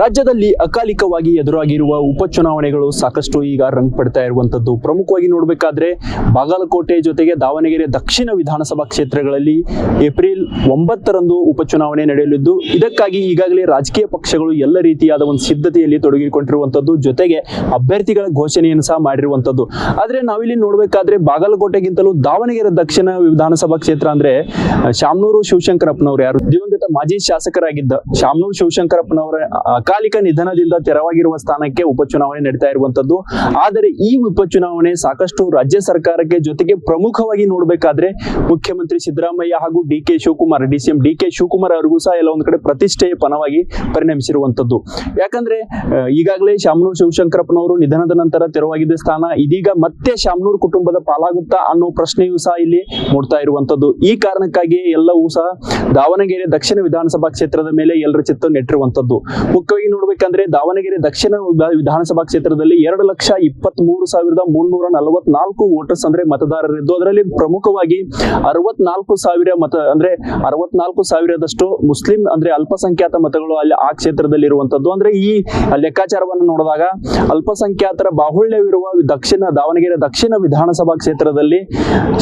ರಾಜ್ಯದಲ್ಲಿ ಅಕಾಲಿಕವಾಗಿ ಎದುರಾಗಿರುವ ಉಪಚುನಾವಣೆಗಳು ಸಾಕಷ್ಟು ಈಗ ರಂಗು ಪಡ್ತಾ ಇರುವಂತದ್ದು. ಪ್ರಮುಖವಾಗಿ ನೋಡಬೇಕಾದ್ರೆ ಬಾಗಲಕೋಟೆ ಜೊತೆಗೆ ದಾವಣಗೆರೆ ದಕ್ಷಿಣ ವಿಧಾನಸಭಾ ಕ್ಷೇತ್ರಗಳಲ್ಲಿ ಏಪ್ರಿಲ್ 9ರಂದು ಉಪಚುನಾವಣೆ ನಡೆಯಲಿದ್ದು, ಇದಕ್ಕಾಗಿ ಈಗಾಗಲೇ ರಾಜಕೀಯ ಪಕ್ಷಗಳು ಎಲ್ಲ ರೀತಿಯಾದ ಒಂದು ಸಿದ್ಧತೆಯಲ್ಲಿ ತೊಡಗಿಕೊಂಡಿರುವಂತದ್ದು, ಜೊತೆಗೆ ಅಭ್ಯರ್ಥಿಗಳ ಘೋಷಣೆಯನ್ನು ಸಹ ಮಾಡಿರುವಂತದ್ದು. ಆದ್ರೆ ನಾವಿಲ್ಲಿ ನೋಡಬೇಕಾದ್ರೆ ಬಾಗಲಕೋಟೆಗಿಂತಲೂ ದಾವಣಗೆರೆ ದಕ್ಷಿಣ ವಿಧಾನಸಭಾ ಕ್ಷೇತ್ರ ಅಂದ್ರೆ ಶಾಮನೂರು ಶಿವಶಂಕರಪ್ಪನವರು, ಯಾರು ದಿವಂಗತ ಮಾಜಿ ಶಾಸಕರಾಗಿದ್ದ ಶಾಮನೂರು ಶಿವಶಂಕರಪ್ಪನವರ ಅಕಾಲಿಕ ನಿಧನದಿಂದ ತೆರವಾಗಿರುವ ಸ್ಥಾನಕ್ಕೆ ಉಪಚುನಾವಣೆ ನಡೀತಾ ಇರುವಂತದ್ದು. ಆದರೆ ಈ ಉಪಚುನಾವಣೆ ಸಾಕಷ್ಟು ರಾಜ್ಯ ಸರ್ಕಾರಕ್ಕೆ, ಜೊತೆಗೆ ಪ್ರಮುಖವಾಗಿ ನೋಡಬೇಕಾದ್ರೆ ಮುಖ್ಯಮಂತ್ರಿ ಸಿದ್ದರಾಮಯ್ಯ ಹಾಗೂ ಡಿಸಿಎಂ ಡಿ ಕೆ ಶಿವಕುಮಾರ್ ಅವರಿಗೂ ಸಹ ಎಲ್ಲ ಒಂದು ಕಡೆ ಪ್ರತಿಷ್ಠೆಯ ಪಣವಾಗಿ ಪರಿಣಮಿಸಿರುವಂತದ್ದು. ಯಾಕಂದ್ರೆ ಈಗಾಗಲೇ ಶಾಮನೂರು ಶಿವಶಂಕರಪ್ಪನವರು ನಿಧನದ ನಂತರ ತೆರವಾಗಿದ್ದ ಸ್ಥಾನ ಇದೀಗ ಮತ್ತೆ ಶಾಮನೂರು ಕುಟುಂಬದ ಪಾಲಾಗುತ್ತಾ ಅನ್ನೋ ಪ್ರಶ್ನೆಯೂ ಸಹ ಇಲ್ಲಿ ಮೂಡ್ತಾ ಇರುವಂತದ್ದು. ಈ ಕಾರಣಕ್ಕಾಗಿ ಎಲ್ಲವೂ ಸಹ ದಾವಣಗೆರೆ ದಕ್ಷಿಣ ವಿಧಾನಸಭಾ ಕ್ಷೇತ್ರದ ಮೇಲೆ ಎಲ್ಲರ ಚಿತ್ತ ನೆಟ್ಟಿರುವಂತದ್ದು. ಮುಖ್ಯವಾಗಿ ನೋಡ್ಬೇಕಂದ್ರೆ ದಾವಣಗೆರೆ ದಕ್ಷಿಣ ವಿಧಾನಸಭಾ ಕ್ಷೇತ್ರದಲ್ಲಿ 2,23,344 ವೋಟರ್ಸ್ ಅಂದ್ರೆ ಮತದಾರರಿದ್ದು, ಅದರಲ್ಲಿ ಪ್ರಮುಖವಾಗಿ 64,000 ಮುಸ್ಲಿಂ ಅಂದ್ರೆ ಅಲ್ಪಸಂಖ್ಯಾತ ಮತಗಳು ಅಲ್ಲಿ ಆ ಕ್ಷೇತ್ರದಲ್ಲಿ ಇರುವಂತದ್ದು. ಅಂದ್ರೆ ಈ ಲೆಕ್ಕಾಚಾರವನ್ನು ನೋಡಿದಾಗ ಅಲ್ಪಸಂಖ್ಯಾತರ ಬಾಹುಳ್ಯವಿರುವ ದಾವಣಗೆರೆ ದಕ್ಷಿಣ ವಿಧಾನಸಭಾ ಕ್ಷೇತ್ರದಲ್ಲಿ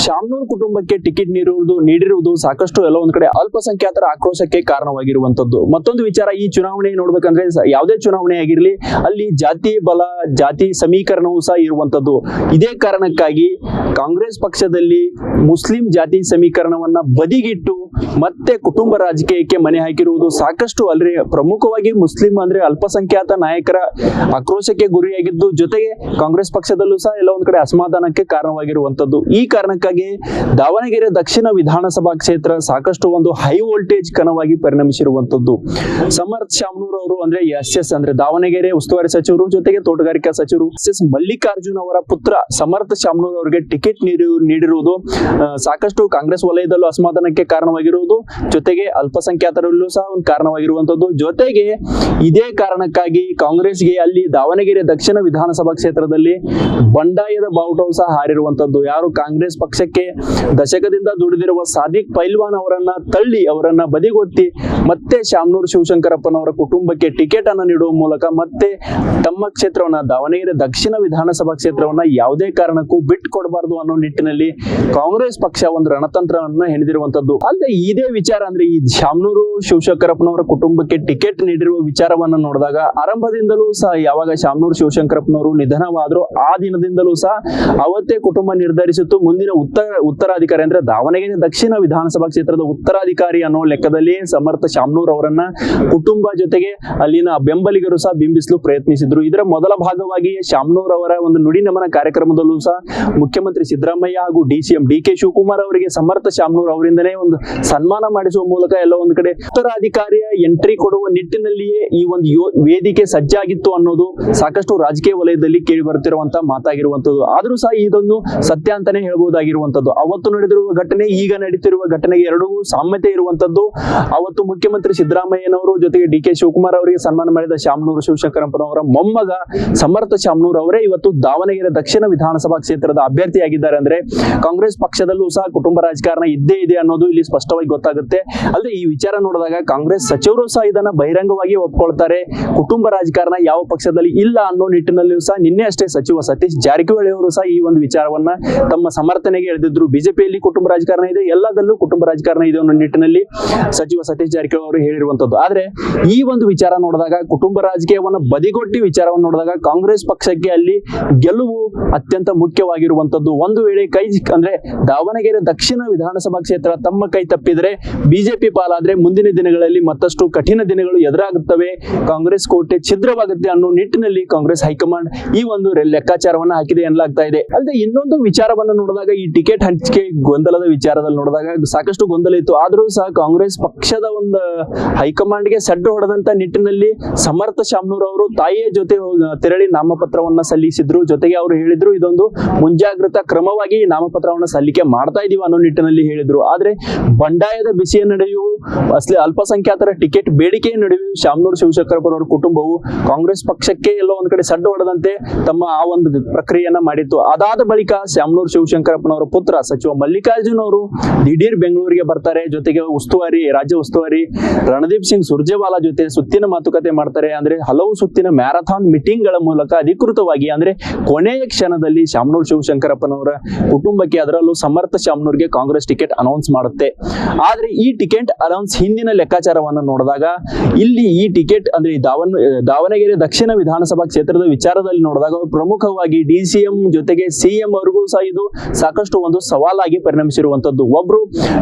ಶಾಮನೂರು ಕುಟುಂಬಕ್ಕೆ ಟಿಕೆಟ್ ನೀಡಿರುವುದು ಸಾಕಷ್ಟು ಎಲ್ಲ ಒಂದ್ ಕಡೆ ಅಲ್ಪಸಂಖ್ಯಾತರ ಆಕ್ರೋಶಕ್ಕೆ ಕಾರಣವಾಗಿರುವಂತದ್ದು. ಮತ್ತೊಂದು ವಿಚಾರ, ಈ ಚುನಾವಣೆ ನೋಡ್ಬೇಕಂದ್ರೆ ಯಾವುದೇ ಚುನಾವಣೆ ಆಗಿರ್ಲಿ ಅಲ್ಲಿ ಜಾತಿ ಬಲ ಜಾತಿ ಸಮೀಕರಣವೂ ಸಹ ಇರುವಂತದ್ದು. ಇದೇ ಕಾರಣಕ್ಕಾಗಿ ಕಾಂಗ್ರೆಸ್ ಪಕ್ಷದಲ್ಲಿ ಮುಸ್ಲಿಂ ಜಾತಿ ಸಮೀಕರಣವನ್ನ ಬದಿಗಿಟ್ಟು ಮತ್ತೆ ಕುಟುಂಬ ರಾಜಕೀಯಕ್ಕೆ ಮನೆ ಹಾಕಿರುವುದು ಸಾಕಷ್ಟು ಅಲ್ರಿ. ಪ್ರಮುಖವಾಗಿ ಮುಸ್ಲಿಂ ಅಂದ್ರೆ ಅಲ್ಪಸಂಖ್ಯಾತ ನಾಯಕರ ಆಕ್ರೋಶಕ್ಕೆ ಗುರಿಯಾಗಿದ್ದು, ಜೊತೆಗೆ ಕಾಂಗ್ರೆಸ್ ಪಕ್ಷದಲ್ಲೂ ಸಹ ಎಲ್ಲ ಒಂದ್ ಕಡೆ ಅಸಮಾಧಾನಕ್ಕೆ ಕಾರಣವಾಗಿರುವಂತದ್ದು. ಈ ಕಾರಣಕ್ಕಾಗಿ ದಾವಣಗೆರೆ ದಕ್ಷಿಣ ವಿಧಾನಸಭಾ ಕ್ಷೇತ್ರ ಸಾಕಷ್ಟು ಒಂದು ಹೈ ವೋಲ್ಟೇಜ್ ಕಣವಾಗಿ ಪರಿಣಮಿಸಿರುವಂತದ್ದು. ಸಮರ್ಥ್ ಶಾಮನೂರ್ ಅವರು ಅಂದ್ರೆ ಎಸ್ ಅಂದ್ರೆ ದಾವಣಗೆರೆ ಉಸ್ತುವಾರಿ ಸಚಿವರು, ಜೊತೆಗೆ ತೋಟಗಾರಿಕಾ ಸಚಿವರು ಎಸ್ ಮಲ್ಲಿಕಾರ್ಜುನ್ ಅವರ ಪುತ್ರ ಸಮರ್ಥ್ ಶಾಮನೂರ್ ಅವರಿಗೆ ಟಿಕೆಟ್ ನೀಡಿರುವುದು ಸಾಕಷ್ಟು ಕಾಂಗ್ರೆಸ್ ವಲಯದಲ್ಲೂ ಅಸಮಾಧಾನಕ್ಕೆ ಕಾರಣವಾಗಿರುವುದು, ಜೊತೆಗೆ ಅಲ್ಪಸಂಖ್ಯಾತರಲ್ಲೂ ಸಹ ಒಂದು ಕಾರಣವಾಗಿರುವಂತದ್ದು. ಜೊತೆಗೆ ಇದೇ ಕಾರಣಕ್ಕಾಗಿ ಕಾಂಗ್ರೆಸ್ಗೆ ಅಲ್ಲಿ ದಾವಣಗೆರೆ ದಕ್ಷಿಣ ವಿಧಾನಸಭಾ ಕ್ಷೇತ್ರದಲ್ಲಿ ಬಂಡಾಯದ ಬಾವುಟವು ಸಹ ಹಾರಿರುವಂತದ್ದು. ಯಾರು ಕಾಂಗ್ರೆಸ್ ಪಕ್ಷಕ್ಕೆ ದಶಕದಿಂದ ದುಡಿದಿರುವ ಸಾದಿಕ್ ಪೈಲ್ವಾನ್ ಅವರನ್ನ ತಳ್ಳಿ ಅವರನ್ನ ಬದಿಗೊತ್ತಿ ಮತ್ತೆ ಶಾಮನೂರು ಶಿವಶಂಕರಪ್ಪನವರ ಕುಟುಂಬಕ್ಕೆ ಟಿಕೆಟ್ ಅನ್ನು ನೀಡುವ ಮೂಲಕ ಮತ್ತೆ ತಮ್ಮ ಕ್ಷೇತ್ರವನ್ನ ದಾವಣಗೆರೆ ದಕ್ಷಿಣ ವಿಧಾನಸಭಾ ಕ್ಷೇತ್ರವನ್ನ ಯಾವುದೇ ಕಾರಣಕ್ಕೂ ಬಿಟ್ಟು ಕೊಡಬಾರದು ಅನ್ನೋ ನಿಟ್ಟಿನಲ್ಲಿ ಕಾಂಗ್ರೆಸ್ ಪಕ್ಷ ಒಂದು ರಣತಂತ್ರವನ್ನ ಹೆಣೆದಿರುವಂತದ್ದು. ಅಲ್ಲದೆ ಇದೇ ವಿಚಾರ ಅಂದ್ರೆ ಈ ಶಾಮನೂರು ಶಿವಶಂಕರಪ್ಪನವರ ಕುಟುಂಬಕ್ಕೆ ಟಿಕೆಟ್ ನೀಡಿರುವ ವಿಚಾರವನ್ನ ನೋಡಿದಾಗ ಆರಂಭದಿಂದಲೂ ಸಹ ಯಾವಾಗ ಶಾಮನೂರು ಶಿವಶಂಕರಪ್ಪನವರು ನಿಧನವಾದ್ರು ಆ ದಿನದಿಂದಲೂ ಸಹ ಅವತ್ತೇ ಕುಟುಂಬ ನಿರ್ಧರಿಸಿತ್ತು ಮುಂದಿನ ಉತ್ತರಾಧಿಕಾರಿ ಅಂದ್ರೆ ದಾವಣಗೆರೆ ದಕ್ಷಿಣ ವಿಧಾನಸಭಾ ಕ್ಷೇತ್ರದ ಉತ್ತರಾಧಿಕಾರಿ ಅನ್ನೋ ಲೆಕ್ಕದಲ್ಲಿ ಸಮರ್ಥ ಶಾಮನೂರ್ ಅವರನ್ನ ಕುಟುಂಬ ಜೊತೆಗೆ ಅಲ್ಲಿನ ಬೆಂಬಲಿಗರು ಸಹ ಬಿಂಬಿಸಲು ಪ್ರಯತ್ನಿಸಿದ್ರು. ಇದರ ಮೊದಲ ಭಾಗವಾಗಿ ಶಾಮನೂರ್ ಅವರ ಒಂದು ನುಡಿ ನಮನ ಕಾರ್ಯಕ್ರಮದಲ್ಲೂ ಸಹ ಮುಖ್ಯಮಂತ್ರಿ ಸಿದ್ದರಾಮಯ್ಯ ಹಾಗೂ ಡಿಸಿಎಂ ಡಿ ಕೆ ಶಿವಕುಮಾರ್ ಅವರಿಗೆ ಸಮರ್ಥ ಶಾಮನೂರ್ ಅವರಿಂದನೇ ಒಂದು ಸನ್ಮಾನ ಮಾಡಿಸುವ ಮೂಲಕ ಎಲ್ಲ ಒಂದು ಕಡೆ ಉತ್ತರಾಧಿಕಾರಿಯ ಎಂಟ್ರಿ ಕೊಡುವ ನಿಟ್ಟಿನಲ್ಲಿಯೇ ಈ ಒಂದು ವೇದಿಕೆ ಸಜ್ಜಾಗಿತ್ತು ಅನ್ನೋದು ಸಾಕಷ್ಟು ರಾಜಕೀಯ ವಲಯದಲ್ಲಿ ಕೇಳಿ ಬರುತ್ತಿರುವಂತಹ ಮಾತಾಗಿರುವಂತದ್ದು. ಆದ್ರೂ ಸಹ ಇದೊಂದು ಸತ್ಯ ಅಂತಾನೆ ಹೇಳ್ಬಹುದಾಗಿರುವಂತದ್ದು. ಅವತ್ತು ನಡೆದಿರುವ ಘಟನೆ ಈಗ ನಡೀತಿರುವ ಘಟನೆಗೆ ಎರಡೂ ಸಾಮ್ಯತೆ ಇರುವಂತದ್ದು. ಅವತ್ತು ಮುಖ್ಯಮಂತ್ರಿ ಸಿದ್ದರಾಮಯ್ಯನವರು ಜೊತೆಗೆ ಡಿ ಕೆ ಶಿವಕುಮಾರ್ ಅವರಿಗೆ ಸನ್ಮಾನ ಮಾಡಿದ ಶಾಮನೂರು ಶಿವಶಂಕರಪ್ಪನವರ ಮೊಮ್ಮಗ ಸಮರ್ಥ ಶಾಮನೂರ್ ಅವರೇ ಇವತ್ತು ದಾವಣಗೆರೆ ದಕ್ಷಿಣ ವಿಧಾನಸಭಾ ಕ್ಷೇತ್ರದ ಅಭ್ಯರ್ಥಿಯಾಗಿದ್ದಾರೆ. ಅಂದ್ರೆ ಕಾಂಗ್ರೆಸ್ ಪಕ್ಷದಲ್ಲೂ ಸಹ ಕುಟುಂಬ ರಾಜಕಾರಣ ಇದ್ದೇ ಇದೆ ಅನ್ನೋದು ಇಲ್ಲಿ ಸ್ಪಷ್ಟವಾಗಿ ಗೊತ್ತಾಗುತ್ತೆ. ಅಲ್ಲದೆ ಈ ವಿಚಾರ ನೋಡಿದಾಗ ಕಾಂಗ್ರೆಸ್ ಸಚಿವರು ಸಹ ಇದನ್ನ ಬಹಿರಂಗವಾಗಿ ಒಪ್ಕೊಳ್ತಾರೆ. ಕುಟುಂಬ ರಾಜಕಾರಣ ಯಾವ ಪಕ್ಷದಲ್ಲಿ ಇಲ್ಲ ಅನ್ನೋ ನಿಟ್ಟಿನಲ್ಲಿಯೂ ಸಹ ನಿನ್ನೆ ಅಷ್ಟೇ ಸಚಿವ ಸತೀಶ್ ಜಾರಕಿಹೊಳಿ ಅವರು ಸಹ ಈ ಒಂದು ವಿಚಾರವನ್ನ ತಮ್ಮ ಸಮರ್ಥನೆಗೆ ಎಳೆದಿದ್ರು. ಬಿಜೆಪಿಯಲ್ಲಿ ಕುಟುಂಬ ರಾಜಕಾರಣ ಇದೆ, ಎಲ್ಲದಲ್ಲೂ ಕುಟುಂಬ ರಾಜಕಾರಣ ಇದೆ ಅನ್ನೋ ನಿಟ್ಟಿನಲ್ಲಿ ಸಚಿವ ಸತೀಶ್ ಜಾರಕಿಹೊಳಿ ಅವರು ಹೇಳಿರುವಂತದ್ದು. ಆದ್ರೆ ಈ ಒಂದು ವಿಚಾರ ನೋಡಿದಾಗ ಕುಟುಂಬ ರಾಜಕೀಯವನ್ನ ಬದಿಗೊಟ್ಟಿ ವಿಚಾರವನ್ನು ನೋಡಿದಾಗ ಕಾಂಗ್ರೆಸ್ ಪಕ್ಷಕ್ಕೆ ಅಲ್ಲಿ ಗೆಲುವು ಅತ್ಯಂತ ಮುಖ್ಯವಾಗಿರುವಂತದ್ದು. ಒಂದು ವೇಳೆ ಅಂದ್ರೆ ದಾವಣಗೆರೆ ದಕ್ಷಿಣ ವಿಧಾನಸಭಾ ಕ್ಷೇತ್ರ ತಮ್ಮ ಕೈ ತಪ್ಪಿದ್ರೆ ಬಿಜೆಪಿ ಪಾಲಾದ್ರೆ ಮುಂದಿನ ದಿನಗಳಲ್ಲಿ ಮತ್ತಷ್ಟು ಕಠಿಣ ದಿನಗಳು ಎದುರಾಗುತ್ತವೆ, ಕಾಂಗ್ರೆಸ್ ಕೋಟೆ ಛಿದ್ರವಾಗುತ್ತೆ ಅನ್ನೋ ನಿಟ್ಟಿನಲ್ಲಿ ಕಾಂಗ್ರೆಸ್ ಹೈಕಮಾಂಡ್ ಈ ಒಂದು ಲೆಕ್ಕಾಚಾರವನ್ನ ಹಾಕಿದೆ ಎನ್ನಲಾಗ್ತಾ ಇದೆ. ಅಲ್ಲದೆ ಇನ್ನೊಂದು ವಿಚಾರವನ್ನು ನೋಡಿದಾಗ ಈ ಟಿಕೆಟ್ ಹಂಚಿಕೆ ಗೊಂದಲದ ವಿಚಾರದಲ್ಲಿ ನೋಡಿದಾಗ ಸಾಕಷ್ಟು ಗೊಂದಲ ಇತ್ತು. ಆದ್ರೂ ಸಹ ಕಾಂಗ್ರೆಸ್ ಪಕ್ಷದ ಒಂದು ಹೈಕಮಾಂಡ್ಗೆ ಸಡ್ಡು ಹೊಡೆದಂತ ನಿಟ್ಟಿನಲ್ಲಿ ಸಮರ್ಥ ಶಾಮನೂರ್ ಅವರು ತಾಯಿಯ ಜೊತೆ ತೆರಳಿ ನಾಮಪತ್ರವನ್ನ ಸಲ್ಲಿಸಿದ್ರು. ಜೊತೆಗೆ ಅವರು ಹೇಳಿದ್ರು ಇದೊಂದು ಮುಂಜಾಗ್ರತಾ ಕ್ರಮವಾಗಿ ನಾಮಪತ್ರವನ್ನ ಸಲ್ಲಿಕೆ ಮಾಡ್ತಾ ಇದೀವಿ ಅನ್ನೋ ನಿಟ್ಟಿನಲ್ಲಿ ಹೇಳಿದ್ರು. ಆದ್ರೆ ಬಂಡಾಯದ ಬಿಸಿಯ ನಡುವೆಯೂ ಅಲ್ಪಸಂಖ್ಯಾತರ ಟಿಕೆಟ್ ಬೇಡಿಕೆಯ ನಡುವೆಯೂ ಶಾಮನೂರು ಶಿವಶಂಕರಪ್ಪನವರ ಕುಟುಂಬವು ಕಾಂಗ್ರೆಸ್ ಪಕ್ಷಕ್ಕೆ ಎಲ್ಲೋ ಒಂದ್ ಕಡೆ ಸಡ್ಡು ಹೊಡೆದಂತೆ ತಮ್ಮ ಆ ಒಂದು ಪ್ರಕ್ರಿಯೆಯನ್ನ ಮಾಡಿತ್ತು. ಅದಾದ ಬಳಿಕ ಶಾಮನೂರು ಶಿವಶಂಕರಪ್ಪನವರ ಪುತ್ರ ಸಚಿವ ಮಲ್ಲಿಕಾರ್ಜುನ್ ಅವರು ದಿಢೀರ್ ಬೆಂಗಳೂರಿಗೆ ಬರ್ತಾರೆ. ಜೊತೆಗೆ ರಾಜ್ಯ ಉಸ್ತುವಾರಿ ರಣದೀಪ್ ಸಿಂಗ್ ಸುರ್ಜೇವಾಲಾ ಜೊತೆ ಸುತ್ತಿನ ಮಾತುಕತೆ ಮಾಡ್ತಾರೆ. ಅಂದ್ರೆ ಹಲವು ಸುತ್ತಿನ ಮ್ಯಾರಥಾನ್ ಮೀಟಿಂಗ್ ಗಳ ಮೂಲಕ ಅಧಿಕೃತವಾಗಿ ಅಂದ್ರೆ ಕೊನೆಯ ಕ್ಷಣದಲ್ಲಿ ಶಾಮನೂರು ಶಿವಶಂಕರಪ್ಪನವರ ಕುಟುಂಬಕ್ಕೆ, ಅದರಲ್ಲೂ ಸಮರ್ಥ ಶಾಮನೂರ್ಗೆ ಕಾಂಗ್ರೆಸ್ ಟಿಕೆಟ್ ಅನೌನ್ಸ್ ಮಾಡುತ್ತೆ. ಆದ್ರೆ ಈ ಟಿಕೆಟ್ ಅನೌನ್ಸ್ ಹಿಂದಿನ ಲೆಕ್ಕಾಚಾರವನ್ನು ನೋಡಿದಾಗ ಇಲ್ಲಿ ಈ ಟಿಕೆಟ್ ಅಂದ್ರೆ ದಾವಣಗೆರೆ ದಕ್ಷಿಣ ವಿಧಾನಸಭಾ ಕ್ಷೇತ್ರದ ವಿಚಾರದಲ್ಲಿ ನೋಡಿದಾಗ ಪ್ರಮುಖವಾಗಿ DCM ಜೊತೆಗೆ CM ಅವರಿಗೂ ಸಹ ಇದು ಸಾಕಷ್ಟು ಒಂದು ಸವಾಲಾಗಿ ಪರಿಣಮಿಸಿರುವಂತದ್ದು. ಒಬ್ರು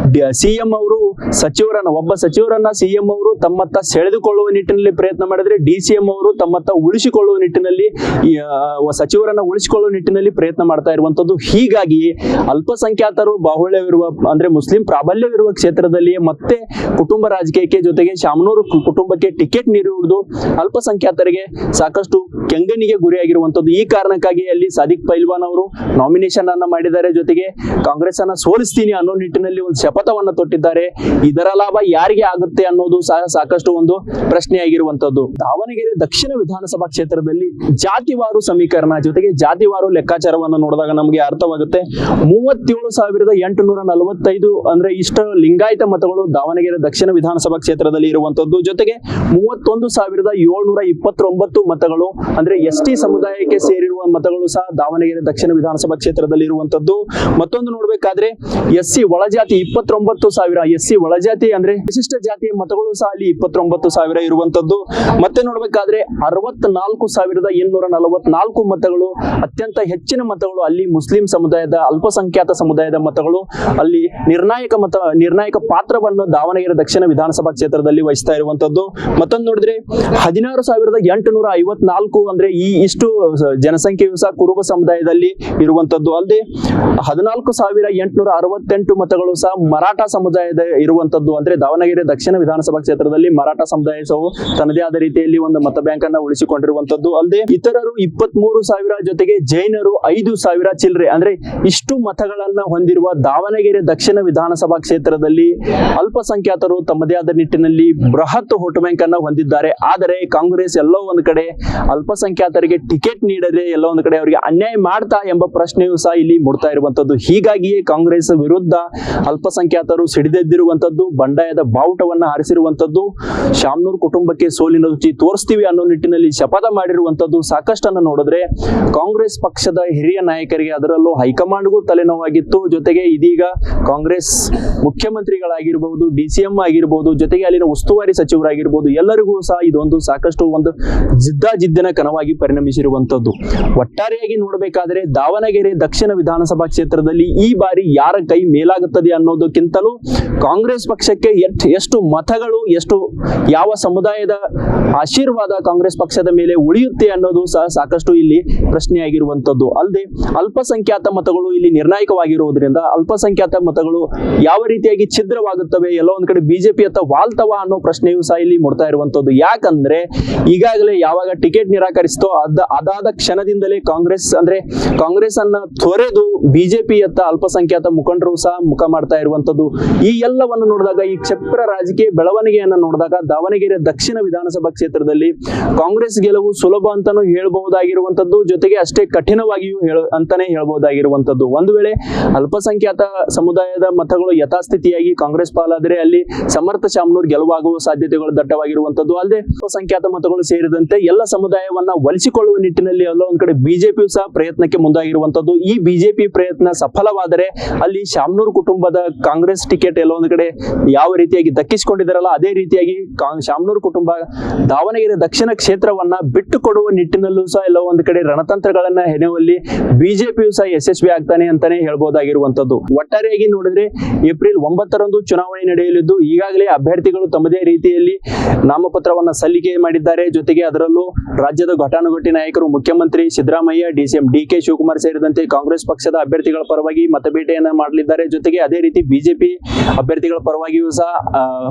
CM ಅವರು ಒಬ್ಬ ಸಚಿವರನ್ನ CM ಅವರು ತಮ್ಮತ್ತ ಸೆಳೆದುಕೊಳ್ಳುವ ನಿಟ್ಟಿನಲ್ಲಿ ಪ್ರಯತ್ನ ಮಾಡಿದ್ರೆ, DCM ಅವರು ತಮ್ಮತ್ತ ಉಳಿಸಿಕೊಳ್ಳುವ ನಿಟ್ಟಿನಲ್ಲಿ ಸಚಿವರನ್ನ ಉಳಿಸಿಕೊಳ್ಳುವ ನಿಟ್ಟಿನಲ್ಲಿ ಪ್ರಯತ್ನ ಮಾಡ್ತಾ ಇರುವಂತದ್ದು. ಹೀಗಾಗಿ ಅಲ್ಪಸಂಖ್ಯಾತರು ಬಾಹುಳ್ಯವಿರುವ ಅಂದ್ರೆ ಮುಸ್ಲಿಂ ಪ್ರಾಬಲ್ಯವಿರುವ ಕ್ಷೇತ್ರದಲ್ಲಿ ಮತ್ತೆ ಕುಟುಂಬ ರಾಜಕೀಯಕ್ಕೆ ಜೊತೆಗೆ ಶಾಮನೂರು ಕುಟುಂಬಕ್ಕೆ ಟಿಕೆಟ್ ನೀಡುವುದು ಅಲ್ಪಸಂಖ್ಯಾತರಿಗೆ ಸಾಕಷ್ಟು ಕೆಂಗನಿಗೆ ಗುರಿಯಾಗಿರುವಂತದ್ದು. ಈ ಕಾರಣಕ್ಕಾಗಿ ಅಲ್ಲಿ ಸಾದಿಕ್ ಪೈಲ್ವಾನ್ ಅವರು ನಾಮಿನೇಷನ್ ಅನ್ನ ಮಾಡಿದ್ದಾರೆ. ಜೊತೆಗೆ ಕಾಂಗ್ರೆಸ್ ಅನ್ನ ಸೋಲಿಸ್ತೀನಿ ಅನ್ನೋ ನಿಟ್ಟಿನಲ್ಲಿ ಒಂದು ಶಪಥವನ್ನ ತೊಟ್ಟಿದ್ದಾರೆ. ಇದರ ಲಾಭ ಯಾರಿಗೆ ಆಗುತ್ತೆ ಅನ್ನೋದು ಸಹ ಸಾಕಷ್ಟು ಒಂದು ಪ್ರಶ್ನೆಯಾಗಿರುವಂತದ್ದು. ದಾವಣಗೆರೆ ದಕ್ಷಿಣ ವಿಧಾನಸಭಾ ಕ್ಷೇತ್ರದಲ್ಲಿ ಜಾತಿವಾರು ಸಮೀಕರಣ ಜೊತೆಗೆ ಜಾತಿವಾರು ಲೆಕ್ಕಾಚಾರವನ್ನು ನೋಡಿದಾಗ ನಮಗೆ ಅರ್ಥವಾಗುತ್ತೆ. 37,845 ಅಂದ್ರೆ ಇಷ್ಟು ಲಿಂಗಾಯತ ಮತಗಳು ದಾವಣಗೆರೆ ದಕ್ಷಿಣ ವಿಧಾನಸಭಾ ಕ್ಷೇತ್ರದಲ್ಲಿ ಇರುವಂತದ್ದು. ಜೊತೆಗೆ 31,729 ಮತಗಳು ಅಂದ್ರೆ ST ಸಮುದಾಯಕ್ಕೆ ಸೇರಿರುವ ಮತಗಳು ಸಹ ದಾವಣಗೆರೆ ದಕ್ಷಿಣ ವಿಧಾನಸಭಾ ಕ್ಷೇತ್ರದಲ್ಲಿ ಇರುವಂತದ್ದು. ಮತ್ತೊಂದು ನೋಡ್ಬೇಕಾದ್ರೆ SC ಒಳಜಾತಿ 29,000, SC ಒಳಜಾತಿ ಅಂದ್ರೆ ವಿಶಿಷ್ಟ ಜಾತಿಯ ಮತಗಳು ಸಹ ಅಲ್ಲಿ 29,000 ಇರುವಂತದ್ದು. ಮತ್ತೆ ನೋಡ್ಬೇಕಾದ್ರೆ 64,244 ಮತಗಳು, ಅತ್ಯಂತ ಹೆಚ್ಚಿನ ಮತಗಳು ಅಲ್ಲಿ ಮುಸ್ಲಿಂ ಸಮುದಾಯದ ಅಲ್ಪಸಂಖ್ಯಾತ ಸಮುದಾಯದ ಮತಗಳು ಅಲ್ಲಿ ನಿರ್ಣಾಯಕ ಪಾತ್ರವನ್ನು ದಾವಣಗೆರೆ ದಕ್ಷಿಣ ವಿಧಾನಸಭಾ ಕ್ಷೇತ್ರದಲ್ಲಿ ವಹಿಸ್ತಾ ಇರುವಂತದ್ದು. ಮತ್ತೊಂದು ನೋಡಿದ್ರೆ 16,854 ಅಂದ್ರೆ ಇಷ್ಟು ಜನಸಂಖ್ಯೆಯು ಸಹ ಕುರುಬ ಸಮುದಾಯದಲ್ಲಿ ಇರುವಂತದ್ದು. ಅಲ್ಲದೆ 14,868 ಮತಗಳು ಸಹ ಮರಾಠ ಸಮುದಾಯದ ಇರುವಂತದ್ದು. ಅಂದ್ರೆ ದಾವಣಗೆರೆ ದಕ್ಷಿಣ ವಿಧಾನಸಭಾ ಕ್ಷೇತ್ರದಲ್ಲಿ ಮರಾಠ ಸಮುದಾಯ ಸಹ ತನ್ನದೇ ಆದ ರೀತಿಯಲ್ಲಿ ಒಂದು ಮತ ಬ್ಯಾಂಕ್ ಅನ್ನ ಉಳಿಸಿಕೊಂಡಿರುವಂತದ್ದು. ಅಲ್ಲದೆ ಇತರರು 23,000 ಜೊತೆಗೆ ಜೈನರು 5,000 ಚಿಲ್ಲರೆ ಅಂದ್ರೆ ಇಷ್ಟು ಮತಗಳನ್ನ ಹೊಂದಿರುವ ದಾವಣಗೆರೆ ದಕ್ಷಿಣ ವಿಧಾನಸಭಾ ಕ್ಷೇತ್ರದಲ್ಲಿ ಅಲ್ಪಸಂಖ್ಯಾತರು ತಮ್ಮದೇ ಆದ ನಿಟ್ಟಿನಲ್ಲಿ ಬೃಹತ್ ವೋಟ್ ಬ್ಯಾಂಕ್ ಅನ್ನ ಹೊಂದಿದ್ದಾರೆ. ಆದರೆ ಕಾಂಗ್ರೆಸ್ ಎಲ್ಲೋ ಒಂದು ಕಡೆ ಅಲ್ಪಸಂಖ್ಯಾತರಿಗೆ ಟಿಕೆಟ್ ನೀಡದೆ ಎಲ್ಲೋ ಒಂದು ಕಡೆ ಅವರಿಗೆ ಅನ್ಯಾಯ ಮಾಡ್ತಾ ಎಂಬ ಪ್ರಶ್ನೆಯೂ ಸಹ ಇಲ್ಲಿ ಮೂಡ್ತಾ ಇರುವಂತದ್ದು. ಹೀಗಾಗಿಯೇ ಕಾಂಗ್ರೆಸ್ ವಿರುದ್ಧ ಅಲ್ಪಸಂಖ್ಯಾತರು ಸಿಡಿದೆದ್ದಿರುವಂತದ್ದು, ಬಂಡಾಯದ ಬಾವುಟವನ್ನ ಹಾರಿಸಿರುವಂತದ್ದು, ಶಾಮನೂರು ಕುಟುಂಬಕ್ಕೆ ಸೋಲಿನ ರುಚಿ ತೋರಿಸ್ತೀವಿ ಅನ್ನೋ ನಿಟ್ಟಿನಲ್ಲಿ ಶಪಥ ಮಾಡಿರುವಂತದ್ದು ಸಾಕಷ್ಟನ್ನು ನೋಡಿದ್ರೆ ಕಾಂಗ್ರೆಸ್ ಪಕ್ಷದ ಹಿರಿಯ ನಾಯಕರಿಗೆ, ಅದರಲ್ಲೂ ಹೈಕಮಾಂಡ್ಗೂ ತಲೆನೋವಾಗಿತ್ತು. ಜೊತೆಗೆ ಇದೀಗ ಕಾಂಗ್ರೆಸ್ ಮುಖ್ಯಮಂತ್ರಿಗಳಾಗಿರ್ಬಹುದು, DCM ಆಗಿರ್ಬಹುದು, ಜೊತೆಗೆ ಅಲ್ಲಿನ ಉಸ್ತುವಾರಿ ಸಚಿವರಾಗಿರ್ಬಹುದು, ಎಲ್ಲರಿಗೂ ಸಹ ಇದೊಂದು ಸಾಕಷ್ಟು ಒಂದು ಜಿದ್ದಿನ ಕನವಾಗಿ ಪರಿಣಮಿಸಿರುವಂತದ್ದು. ಒಟ್ಟಾರೆಯಾಗಿ ನೋಡಬೇಕಾದ್ರೆ ದಾವಣಗೆರೆ ದಕ್ಷಿಣ ವಿಧಾನಸಭಾ ಕ್ಷೇತ್ರದಲ್ಲಿ ಈ ಬಾರಿ ಯಾರ ಕೈ ಮೇಲಾಗುತ್ತದೆ ಅನ್ನೋದಕ್ಕಿಂತಲೂ ಕಾಂಗ್ರೆಸ್ ಪಕ್ಷಕ್ಕೆ ಎಷ್ಟು ಮತಗಳು, ಯಾವ ಸಮುದಾಯದ ಆಶೀರ್ವಾದ ಕಾಂಗ್ರೆಸ್ ಪಕ್ಷದ ಮೇಲೆ ಉಳಿಯುತ್ತೆ ಅನ್ನೋದು ಸಹ ಸಾಕಷ್ಟು ಇಲ್ಲಿ ಪ್ರಶ್ನೆಯಾಗಿರುವಂತದ್ದು. ಅಲ್ಲದೆ ಅಲ್ಪಸಂಖ್ಯಾತ ಮತಗಳು ಇಲ್ಲಿ ನಿರ್ಣಾಯಕವಾಗಿರುವುದರಿಂದ ಅಲ್ಪಸಂಖ್ಯಾತ ಮತಗಳು ಯಾವ ರೀತಿಯಾಗಿ ಛಿದ್ರವಾಗುತ್ತವೆ, ಎಲ್ಲೋ ಒಂದ್ ಕಡೆ ಬಿಜೆಪಿ ಅತ್ತ ವಾಲ್ತವ ಅನ್ನೋ ಪ್ರಶ್ನೆಯೂ ಸಹ ಇಲ್ಲಿ ಮೂಡ್ತಾ ಇರುವಂತದ್ದು. ಯಾಕಂದ್ರೆ ಈಗಾಗಲೇ ಯಾವಾಗ ಟಿಕೆಟ್ ನಿರಾಕರಿಸಿತೋ ಅದಾದ ಕ್ಷಣದಿಂದಲೇ ಕಾಂಗ್ರೆಸ್ ಅನ್ನ ತೊರೆದು ಬಿಜೆಪಿ ಅತ್ತ ಅಲ್ಪಸಂಖ್ಯಾತ ಮುಖಂಡರು ಸಹ ಮುಖ ಮಾಡ್ತಾ ಇರುವಂತದ್ದು. ಈ ಎಲ್ಲವನ್ನು ನೋಡಿದಾಗ, ಈ ಕ್ಷಿಪ್ರ ರಾಜಕೀಯ ಬೆಳವಣಿಗೆಯನ್ನ ನೋಡಿದಾಗ ದಾವಣಗೆರೆ ದಕ್ಷಿಣ ವಿಧಾನಸಭಾ ಕ್ಷೇತ್ರದಲ್ಲಿ ಕಾಂಗ್ರೆಸ್ ಗೆಲುವು ಸುಲಭ ಅಂತಾನೂ ಹೇಳ್ಬಹುದಾಗಿರುವಂತದ್ದು, ಜೊತೆಗೆ ಅಷ್ಟೇ ಕಠಿಣವಾಗಿಯೂ ಅಂತಾನೆ ಹೇಳ್ಬಹುದಾಗಿರುವಂತದ್ದು. ಒಂದು ವೇಳೆ ಅಲ್ಪಸಂಖ್ಯಾತ ಸಮುದಾಯದ ಮತಗಳು ಯಥಾಸ್ಥಿತಿಯಾಗಿ ಕಾಂಗ್ರೆಸ್ ಪಾಲಾದರೆ ಅಲ್ಲಿ ಸಮರ್ಥ ಶಾಮನೂರ್ ಗೆಲುವಾಗುವ ಸಾಧ್ಯತೆಗಳು ದಟ್ಟವಾಗಿರುವಂತದ್ದು. ಅಲ್ಲದೆ ಅಲ್ಪಸಂಖ್ಯಾತ ಮತಗಳು ಸೇರಿದಂತೆ ಎಲ್ಲ ಸಮುದಾಯವನ್ನ ಒಲಿಸಿಕೊಳ್ಳುವ ನಿಟ್ಟಿನಲ್ಲಿ ಎಲ್ಲೋ ಒಂದ್ ಕಡೆ ಬಿಜೆಪಿಯು ಸಹ ಪ್ರಯತ್ನಕ್ಕೆ ಮುಂದಾಗಿರುವಂತದ್ದು. ಈ ಬಿಜೆಪಿ ಪ್ರಯತ್ನ ಸಫಲವಾದರೆ ಅಲ್ಲಿ ಶಾಮನೂರ್ ಕುಟುಂಬದ ಕಾಂಗ್ರೆಸ್ ಟಿಕೆಟ್ ಎಲ್ಲೋ ಒಂದ್ ಕಡೆ ಯಾವ ರೀತಿಯಾಗಿ ದಕ್ಕಿಸಿಕೊಂಡಿದ್ದಾರಲ್ಲ ಅದೇ ರೀತಿಯಾಗಿ ಶಾಮನೂರ್ ಕುಟುಂಬ ದಾವಣಗೆರೆ ದಕ್ಷಿಣ ಕ್ಷೇತ್ರವನ್ನ ಬಿಟ್ಟು ಕೊಡುವ ನಿಟ್ಟಿನಲ್ಲೂ ಸಹ ಎಲ್ಲೋ ಒಂದ್ ಕಡೆ ರಣತಂತ್ರಗಳನ್ನ ಹೆಣೆಯುವಲ್ಲಿ ಬಿಜೆಪಿಯು ಸಹ ಯಶಸ್ವಿ ಆಗ್ತಾನೆ ಅಂತಾನೆ ಹೇಳ್ಬಹುದಾಗಿರುವಂತದ್ದು. ಒಟ್ಟಾರೆಯಾಗಿ ನೋಡಿದ್ರೆ ಏಪ್ರಿಲ್ 9ರಂದು ಚುನಾವಣೆ ನಡೆಯಲಿದ್ದು ಈಗಾಗಲೇ ಅಭ್ಯರ್ಥಿಗಳು ತಮ್ಮದೇ ರೀತಿಯಲ್ಲಿ ನಾಮಪತ್ರವನ್ನ ಸಲ್ಲಿಕೆ ಮಾಡಿದ್ದಾರೆ. ಜೊತೆಗೆ ಅದರಲ್ಲೂ ರಾಜ್ಯದ ಘಟಾನುಘಟಿ ನಾಯಕರು ಮುಖ್ಯಮಂತ್ರಿ ಸಿದ್ದರಾಮಯ್ಯ, DCM DK ಶಿವಕುಮಾರ್ ಸೇರಿದಂತೆ ಕಾಂಗ್ರೆಸ್ ಪಕ್ಷದ ಅಭ್ಯರ್ಥಿಗಳ ಪರವಾಗಿ ಮತಬೇಟೆಯನ್ನ ಮಾಡಲಿದ್ದಾರೆ. ಜೊತೆಗೆ ಅದೇ ರೀತಿ ಬಿಜೆಪಿ ಅಭ್ಯರ್ಥಿಗಳ ಪರವಾಗಿಯೂ ಸಹ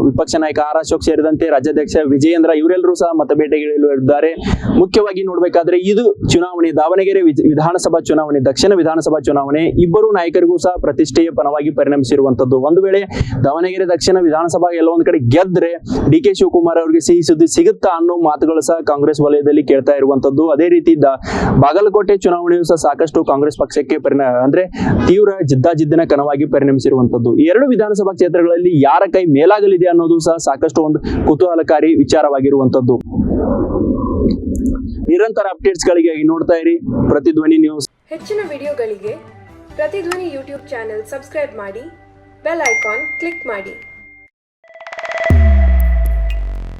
ವಿಪಕ್ಷ ನಾಯಕ ಆರ್ ಅಶೋಕ್ ಸೇರಿದಂತೆ ರಾಜ್ಯಾಧ್ಯಕ್ಷ ವಿಜಯೇಂದ್ರ ಇವರೆಲ್ಲರೂ ಸಹ ಮತಬೇಟೆಗಿಳಿಯಲಿದ್ದಾರೆ. ಮುಖ್ಯವಾಗಿ ನೋಡಬೇಕಾದ್ರೆ ಇದು ಚುನಾವಣೆ, ದಾವಣಗೆರೆ ವಿಧಾನಸಭಾ ಚುನಾವಣೆ, ದಕ್ಷಿಣ ವಿಧಾನಸಭಾ ಚುನಾವಣೆ, ಇಬ್ಬರು ನಾಯಕರಿಗೂ ಸಹ ಪ್ರತಿಷ್ಠೆಯ ಪರವಾಗಿ ಪರಿಣಮಿಸಿರುವಂತದ್ದು. ಒಂದು ವೇಳೆ ದಾವಣಗೆರೆ ದಕ್ಷಿಣ ವಿಧಾನಸಭಾ ಎಲ್ಲೊಂದ್ ಕಡೆ ಗೆದ್ರೆ ಡಿ ಕೆ ಶಿವಕುಮಾರ್ ಅವರಿಗೆ ಸಿಹಿ ಸುದ್ದಿ ಸಿಗುತ್ತಾ ಅನ್ನೋ ಮಾತುಗಳು ಸಹ ಕಾಂಗ್ರೆಸ್ ವಲಯದಲ್ಲಿ ಕೇಳ್ತಾ ಇರುವಂತದ್ದು. ಅದೇ ರೀತಿ ಬಾಗಲಕೋಟೆ ಚುನಾವಣೆಯು ಸಹ ಸಾಕಷ್ಟು ಕಾಂಗ್ರೆಸ್ ಪಕ್ಷಕ್ಕೆ ಅಂದ್ರೆ ತೀವ್ರ ಜಿದ್ದಾಜಿದ್ದಿನ ಕಣವಾಗಿ ಪರಿಣಮಿಸಿರುವಂತದ್ದು. ಈ ಎರಡು ವಿಧಾನಸಭಾ ಕ್ಷೇತ್ರಗಳಲ್ಲಿ ಯಾರ ಕೈ ಮೇಲಾಗಲಿದೆ ಅನ್ನೋದು ಸಹ ಸಾಕಷ್ಟು ಒಂದು ಕುತೂಹಲಕಾರಿ ವಿಚಾರವಾಗಿರುವಂತದ್ದು. ನಿರಂತರ ಅಪ್ಡೇಟ್ಸ್ ಗಳಿಗಾಗಿ ನೋಡ್ತಾ ಇರಿ ಪ್ರತಿಧ್ವನಿ ನ್ಯೂಸ್. ಹೆಚ್ಚಿನ ವಿಡಿಯೋಗಳಿಗೆ ಪ್ರತಿಧ್ವನಿ ಯೂಟ್ಯೂಬ್ ಚಾನೆಲ್ ಸಬ್ಸ್ಕ್ರೈಬ್ ಮಾಡಿ, ಬೆಲ್ ಐಕಾನ್ ಕ್ಲಿಕ್ ಮಾಡಿ.